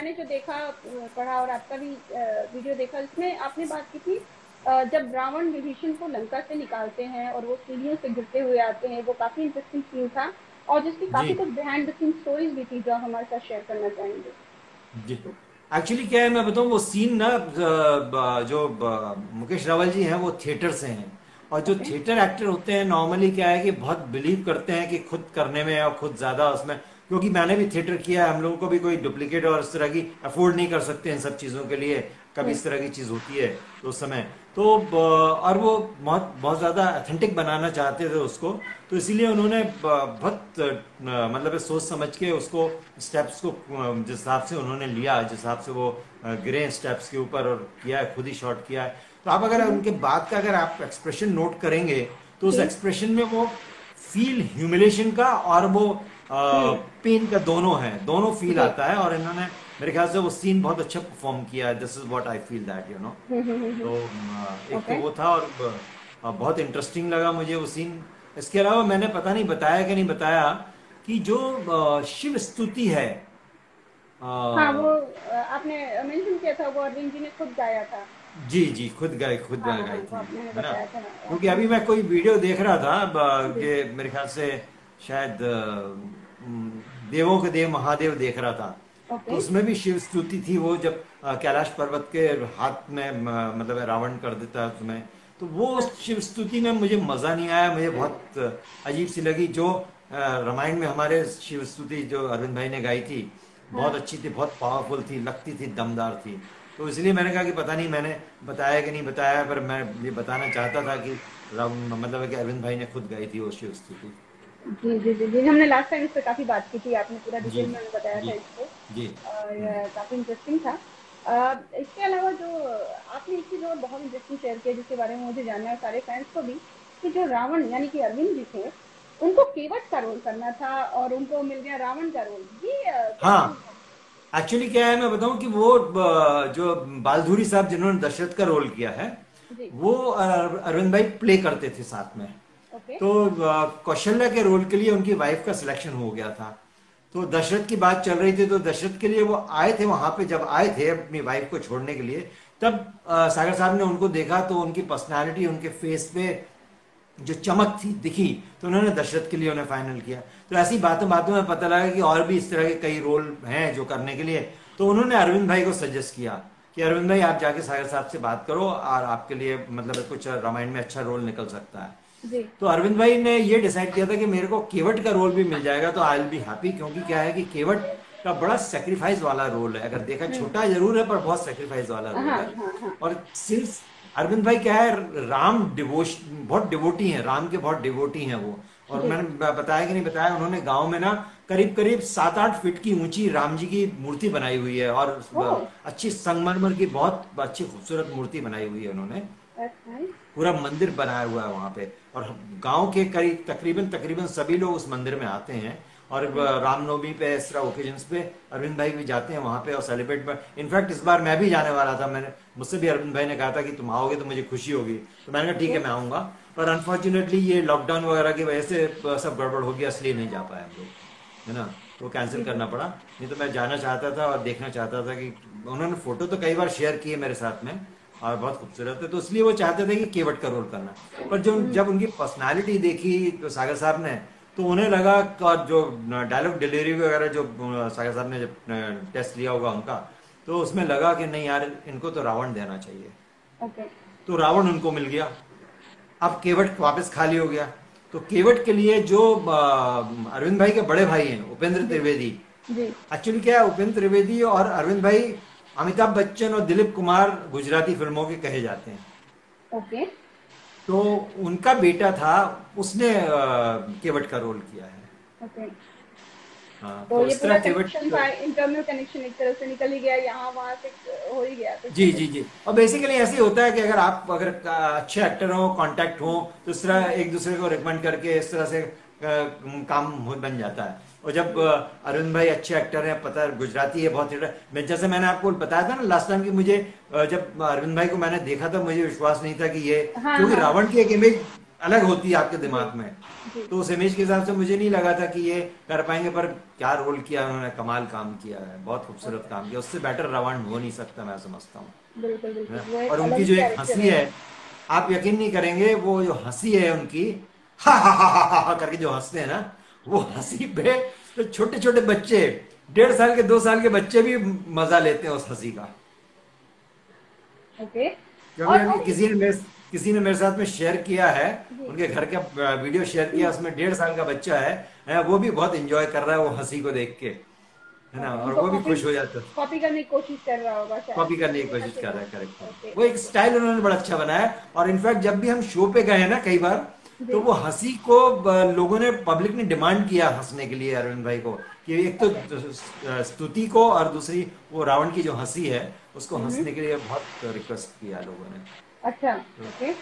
मैंने जो देखा पढ़ा और आपका भी वीडियो देखा, इसमें आपने बात की थी जब रावण विभीषण को लंका से निकालते हैं और वो सीढ़ियों से गिरते हुए आते हैं, वो काफी इंटरेस्टिंग सीन था और जिसकी जी काफी कुछ बिहाइंड द सीन स्टोरीज भी थी जो आप हमारे साथ शेयर करना चाहेंगे। जी। एक्चुअली क्या है, मैं बताऊं, वो सीन ना जो मुकेश रावल जी हैं वो थिएटर से हैं। और जो ओके। थिएटर एक्टर होते हैं नॉर्मली क्या है कि बहुत बिलीव करते हैं कि खुद करने में और खुद ज्यादा उसमें, क्योंकि मैंने भी थिएटर किया है, हम लोगों को भी कोई डुप्लीकेट और इस तरह की अफोर्ड नहीं कर सकते इन सब चीज़ों के लिए। कभी इस तरह की चीज़ होती है तो उस समय तो और वो बहुत बहुत ज़्यादा अथेंटिक बनाना चाहते थे उसको। तो इसीलिए उन्होंने बहुत मतलब सोच समझ के उसको स्टेप्स को जिस हिसाब से उन्होंने लिया, जिस हिसाब से वो गिरे स्टेप्स के ऊपर और किया है, खुद ही शॉट किया है। तो आप अगर उनके बात का अगर आप एक्सप्रेशन नोट करेंगे तो उस जी। एक्सप्रेशन में वो फील ह्यूमिलेशन का और वो हम्म। पेन का दोनों है, दोनों फील जी। आता है। और इन्होंने मेरे ख्याल से वो सीन बहुत अच्छा परफॉर्म किया है। This is what I feel that तो एक तो ओके। वो था और बहुत इंटरेस्टिंग लगा मुझे वो सीन। इसके अलावा मैंने पता नहीं बताया कि नहीं बताया कि जो शिव स्तुति है, हाँ, वो अ, आपने मेंशन किया था, वो अरविंद जी ने खुद गाया था। जी जी, खुद गाई, खुद हाँ हाँ, गाई वो थी, आपने है ना। बताया था क्योंकि आपने। अभी मैं कोई वीडियो देख रहा था जी। कि मेरे ख्याल से शायद देवों के देव महादेव देख रहा था। तो ओके। उसमें भी शिव स्तुति थी, वो जब कैलाश पर्वत के हाथ में मतलब रावण कर देता है उसमें। तो वो हाँ शिव स्तुति में मुझे मजा नहीं आया, मुझे बहुत अजीब सी लगी। जो रामायण में हमारे शिव स्तुति जो अरविंद भाई ने गाई थी बहुत हाँ। अच्छी थी, बहुत पावरफुल थी, लगती थी, दमदार थी। तो इसलिए मैंने कहा कि पता नहीं मैंने बताया कि नहीं बताया, पर मैं ये बताना चाहता था कि मतलब है कि अरविंद भाई ने खुद गाई थी वो शिव स्तुति। जी जी जी जी, हमने लास्ट टाइम इस पे काफी बात की थी, आपने पूरा जी डिटेल में हमें बताया जी था इसको जी। और हम्म। काफी इंटरेस्टिंग था। इसके अलावा जो आपने एक चीज और बहुत इंटरेस्टिंग शेयर किया जिसके बारे में मुझे जानना है, सारे फैंस को भी, कि जो रावण यानी कि अरविंद जी थे, उनको केवट का रोल करना था और उनको मिल गया रावण का रोल। ये कैसे हाँ, हुआ? एक्चुअली क्या है, मैं बताऊं कि वो जो बालधुरी साहब जिन्होंने दशरथ का रोल किया है जी। वो अरविंद भाई प्ले करते थे साथ में। ओके। तो कौशल्या के रोल के लिए उनकी वाइफ का सिलेक्शन हो गया था। तो दशरथ की बात चल रही थी, तो दशरथ के लिए वो आए थे वहां पे। जब आए थे अपनी वाइफ को छोड़ने के लिए, तब सागर साहब ने उनको देखा तो उनकी पर्सनालिटी, उनके फेस पे जो चमक थी दिखी, तो उन्होंने दशरथ के लिए उन्हें फाइनल किया। तो ऐसी बातों बातों में पता लगा कि और भी इस तरह के कई रोल हैं जो करने के लिए। तो उन्होंने अरविंद भाई को सजेस्ट किया कि अरविंद भाई आप जाके सागर साहब से बात करो और आपके लिए मतलब कुछ रामायण में अच्छा रोल निकल सकता है। जी। तो अरविंद भाई ने ये डिसाइड किया था कि मेरे को केवट का रोल भी मिल जाएगा तो आई विल बी हैप्पी। क्योंकि क्या है कि केवट का बड़ा सेक्रीफाइस वाला रोल है, अगर देखा हम्म। छोटा जरूर है पर बहुत सेक्रीफाइस वाला हाँ रोल है। हाँ हाँ। और सिंस अरविंद भाई क्या है, राम डिवोश बहुत डिवोटी हैं, राम के बहुत डिवोटी हैं वो। और जी। मैंने बताया कि नहीं बताया, उन्होंने गांव में ना करीब करीब 7-8 फीट की ऊंची राम जी की मूर्ति बनाई हुई है। और ओ। अच्छी संगमरमर की बहुत अच्छी खूबसूरत मूर्ति बनाई हुई है उन्होंने। That's nice. पूरा मंदिर बनाया हुआ है वहां पे। और गांव के करीब तकरीबन तकरीबन सभी लोग उस मंदिर में आते हैं। और रामनवमी पे, इस तरह ओकेजन्स पे अरविंद भाई भी जाते हैं वहां पे और सेलिब्रेट। इनफैक्ट इस बार मैं भी जाने वाला था, मैंने मुझसे भी अरविंद भाई ने कहा था कि तुम आओगे तो मुझे खुशी होगी। तो मैंने कहा ठीक ओके। है मैं आऊंगा। पर अनफॉर्चुनेटली ये लॉकडाउन वगैरह की वजह से सब गड़बड़ हो गया, इसलिए नहीं जा पाए हम लोग, है ना। तो कैंसिल जी जी। करना पड़ा। नहीं तो मैं जाना चाहता था और देखना चाहता था कि उन्होंने फोटो तो कई बार शेयर किए मेरे साथ में और बहुत खूबसूरत है। तो इसलिए वो चाहते थे कि केवट का रोल करना। पर जो हम्म। जब उनकी पर्सनालिटी देखी तो सागर साहब ने, तो उन्हें लगा कि जो डायलॉग डिलीवरी वगैरह जो सागर साहब ने जब टेस्ट लिया होगा उनका, तो उसमें लगा कि नहीं यार इनको तो रावण देना चाहिए। ओके। तो रावण उनको मिल गया। अब केवट वापस खाली हो गया। तो केवट के लिए जो अरविंद भाई के बड़े भाई हैं उपेंद्र जी त्रिवेदी। जी। एक्चुअली क्या है, उपेंद्र त्रिवेदी और अरविंद भाई अमिताभ बच्चन और दिलीप कुमार गुजराती फिल्मों के कहे जाते हैं। ओके। तो उनका बेटा था, उसने केवट का रोल किया है। ओके। हाँ, तो तो ये इस पूरा तरह केवट। कनेक्शन था, इंटरनल कनेक्शन एक तरह से निकल ही गया, यहाँ वहां से हो ही गया कुछ ना जी कुछ। जी जी। और बेसिकली ऐसे ही होता है कि अगर आप अगर अच्छे एक्टर हो, कांटेक्ट हो, तो इस तरह जी एक दूसरे को रिकमेंड करके इस तरह से काम बन जाता है। और जब जी। अरविंद भाई अच्छे एक्टर हैं, पता है गुजराती है बहुत। मैं जैसे मैंने आपको बताया था ना लास्ट टाइम कि मुझे जब अरविंद भाई को मैंने देखा था मुझे विश्वास नहीं था कि ये, हाँ क्योंकि हाँ हाँ। रावण की एक इमेज अलग होती है आपके जी दिमाग में। जी। तो उस इमेज के हिसाब से मुझे नहीं लगा था कि ये कर पाएंगे, पर क्या रोल किया उन्होंने, कमाल काम किया है, बहुत खूबसूरत ओके। काम किया, उससे बेटर रावण हो नहीं सकता मैं समझता हूँ, बिल्कुल है बिल्कुल, ना। वो एक और अलग उनकी ही जो एक कैरेक्टर हंसी है। है, आप यकीन नहीं करेंगे, वो जो हंसी है उनकी, हा करके जो हंसते हैं ना, वो हंसी पे तो छोटे छोटे बच्चे, 1.5 साल के 2 साल के बच्चे भी मजा लेते हैं उस हंसी का। ओके। क्योंकि अभी और किसी ने मेरे साथ में शेयर किया है, जी उनके घर का वीडियो शेयर किया, उसमें 1.5 साल का बच्चा है, वो भी बहुत इंजॉय कर रहा है वो हंसी को देख के, है ना, ओके, और उनको वो भी कॉपी खुश हो जाता है। कॉपी करने की कोशिश कर रहा होगा शायद कॉपी करने की अपने कोशिश हंसी कर को। रहा है, करेक्ट ओके करेक्ट, वो एक ओके। स्टाइल उन्होंने बड़ा अच्छा बनाया है। और इनफैक्ट जब भी हम शो पे गए हैं ना कई बार, तो जी। वो हंसी को लोगों ने, पब्लिक ने डिमांड किया हंसने के लिए अरविंद भाई को, कि एक तो ओके। स्तुति को, और दूसरी वो रावण की जो हंसी है उसको हम्म। हंसने के लिए बहुत रिक्वेस्ट किया लोगों ने। अच्छा। तो ओके।